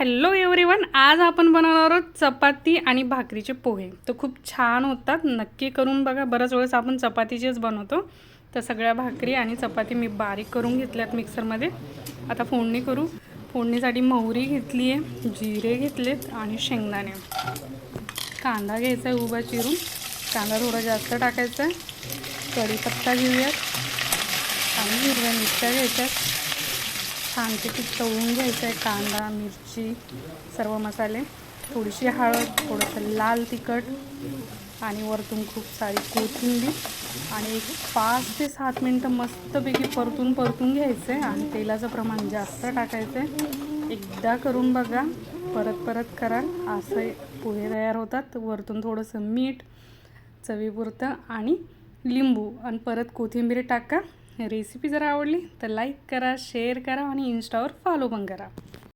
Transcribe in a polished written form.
Hello everyone, आज आपण बनवणार आहोत चपाती आणि भाकरीचे पोहे. तर खूप छान होतात, नक्की करून बघा. बऱ्याच वेळेस आपण चपातीचेच बनवतो. तर सगळ्या भाकरी आणि चपाती मी बारीक करून घेतल्यात मिक्सरमध्ये. आता फोडणी करू. फोडणीसाठी मोहरी घेतली आहे, जिरे घेतलेत आणि शेंगदाणे. कांदा घ्यायचा आहे उभा चिरून, कांदा थोडा जास्त टाकायचा आहे. कढीपत्ता घेऊयात आणि हिरव्या मिरच्या घ्यायच्यात. छानपैकी तळून घ्यायचं आहे कांदा, मिरची, सर्व मसाले. थोडीशी हळद, थोडंसं लाल तिखट आणि वरतून खूप सारी कोथिंबीर आणि एक 5 ते 7 मिनटं मस्तपैकी परतून घ्यायचं आहे. आणि तेलाचं प्रमाण जास्त टाकायचं आहे. एकदा करून बघा, परत करा, असं पोहे तयार होतात. वरतून थोडंसं मीठ चवीपुरतं आणि लिंबू आणि परत कोथिंबीर टाका. रेसिपी जर आवडली तर लाईक करा, शेअर करा आणि इंस्टावर फॉलो पण करा.